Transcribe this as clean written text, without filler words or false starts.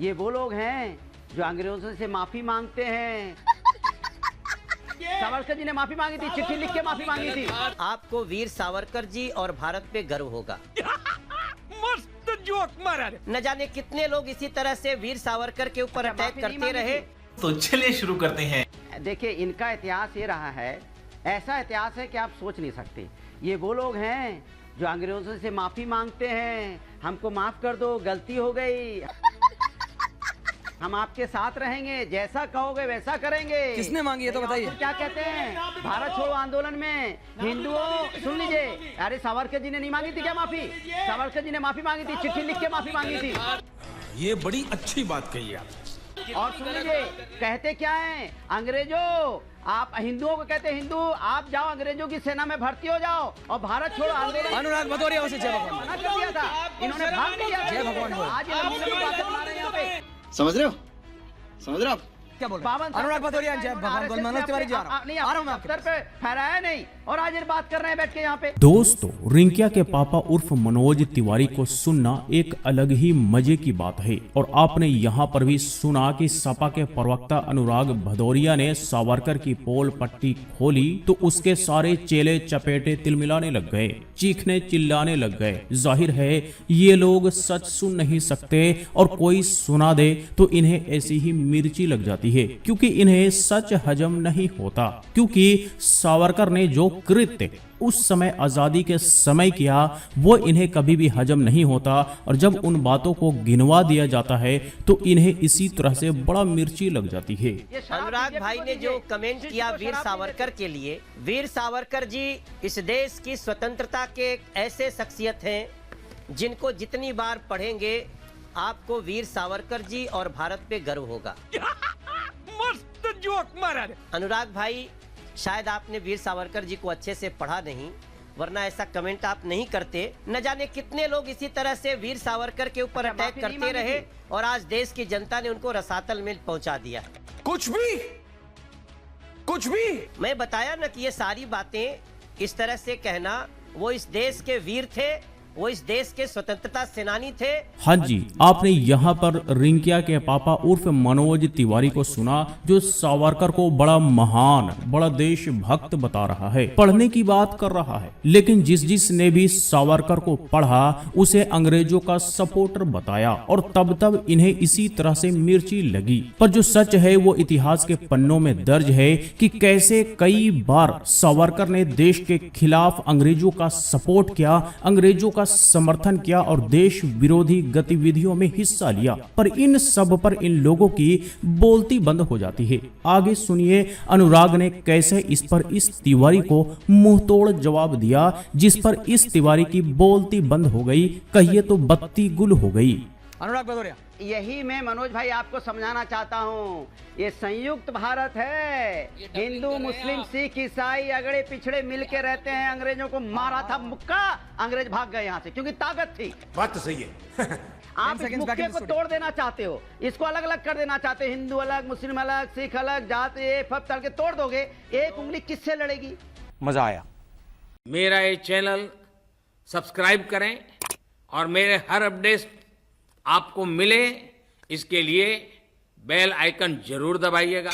ये वो लोग हैं जो अंग्रेजों से माफी मांगते हैं। सावरकर जी ने माफी मांगी थी, चिट्ठी लिख के माफी मांगी थी। आपको वीर सावरकर जी और भारत पे गर्व होगा। मस्त जोक मारा। न जाने कितने लोग इसी तरह से वीर सावरकर के ऊपर अटैक करते रहे। तो चलिए शुरू करते हैं। देखिए, इनका इतिहास ये रहा है, ऐसा इतिहास है कि आप सोच नहीं सकते। ये वो लोग हैं जो अंग्रेजों से माफी मांगते हैं, हमको माफ कर दो, गलती हो गई, हम आपके साथ रहेंगे, जैसा कहोगे वैसा करेंगे। किसने मांगी है तो बताइए। क्या कहते हैं, भारत छोड़ो आंदोलन में हिंदुओं, सुन लीजिए, अरे सावरकर जी ने नहीं मांगी थी क्या माफी? सावरकर जी ने माफी मांगी थी, चिट्ठी लिख के माफी मांगी थी। ये बड़ी अच्छी बात कही आप। और सुन लीजिए, कहते क्या हैं अंग्रेजों, आप हिंदुओं को कहते हैं, हिंदू आप जाओ अंग्रेजों की सेना में भर्ती हो जाओ और भारत छोड़ो आंदोलन। अनुराग भदौरिया से जय भगवान मना कर दिया था, इन्होंने भाग लिया। जय भगवान बोल। आज ये नमूने की बातें बना रहे हैं यहाँ पे। समझ रहे हो? समझ रहे हो आप? क्या बोल रहे हैं? अनुराग भदौरिया जय भगवान बोल। मनोज तिवारी जी आ रहा हूं मैं आपके सर पे फहराया नहीं और आज ये बात कर रहे हैं बैठ के यहाँ पे। दोस्तों, रिंकिया के पापा उर्फ मनोज तिवारी को सुनना एक अलग ही मजे की बात है। और आपने यहाँ पर भी सुना कि सपा के प्रवक्ता अनुराग भदौरिया ने सावरकर की पोल पट्टी खोली तो उसके सारे चेले चपेटे तिलमिलाने लग गए, चीखने चिल्लाने लग गए। जाहिर है ये लोग सच सुन नहीं सकते और कोई सुना दे तो इन्हें ऐसी ही मिर्ची लग जाती है, क्योंकि इन्हें सच हजम नहीं होता। क्योंकि सावरकर ने जो कृत्य उस समय आजादी के समय किया वो इन्हें कभी भी हजम नहीं होता, और जब उन बातों को गिनवा दिया जाता है तो इन्हें इसी तरह से बड़ा मिर्ची लग जाती है। अनुराग भाई ने जो कमेंट किया वीर सावरकर के लिए, वीर सावरकर जी इस देश की स्वतंत्रता के एक ऐसे शख्सियत हैं जिनको जितनी बार पढ़ेंगे आपको वीर सावरकर जी और भारत पे गर्व होगा। मस्त जोक मारा। अनुराग भाई, शायद आपने वीर सावरकर जी को अच्छे से पढ़ा नहीं, वरना ऐसा कमेंट आप नहीं करते। न जाने कितने लोग इसी तरह से वीर सावरकर के ऊपर अटैक करते रहे और आज देश की जनता ने उनको रसातल में पहुंचा दिया। कुछ भी मैं बताया न कि ये सारी बातें इस तरह से कहना, वो इस देश के वीर थे, वो इस देश के स्वतंत्रता सेनानी थे। हाँ जी, आपने यहाँ पर रिंकिया के पापा उर्फ मनोज तिवारी को सुना, जो सावरकर को बड़ा महान, बड़ा देशभक्त बता रहा है, पढ़ने की बात कर रहा है। लेकिन जिसने भी सावरकर को पढ़ा उसे अंग्रेजों का सपोर्टर बताया और तब इन्हें इसी तरह से मिर्ची लगी। पर जो सच है वो इतिहास के पन्नों में दर्ज है कि कैसे कई बार सावरकर ने देश के खिलाफ अंग्रेजों का सपोर्ट किया, अंग्रेजों का समर्थन किया और देश विरोधी गतिविधियों में हिस्सा लिया। पर इन सब पर इन लोगों की बोलती बंद हो जाती है। आगे सुनिए अनुराग ने कैसे इस पर इस तिवारी को मुंहतोड़ जवाब दिया, जिस पर इस तिवारी की बोलती बंद हो गई, कहिए तो बत्ती गुल हो गई। अनुराग भदौरिया, यही मैं मनोज भाई आपको समझाना चाहता हूँ। ये संयुक्त भारत है, हिंदू मुस्लिम सिख ईसाई अगड़े पिछड़े मिल के रहते हैं। अंग्रेजों को मारा था मुक्का, अंग्रेज भाग गए यहाँ से क्योंकि ताकत थी। बात तो सही है। आप इस मुक्के को तोड़ देना चाहते हो, इसको अलग अलग कर देना चाहते हो, हिंदू अलग, मुस्लिम अलग, सिख अलग, जात ये सब तड़के तोड़ दोगे, एक उंगली किससे लड़ेगी? मजा आया। मेरा ये चैनल सब्सक्राइब करें और मेरे हर अपडेट आपको मिले, इसके लिए बेल आइकन जरूर दबाइएगा।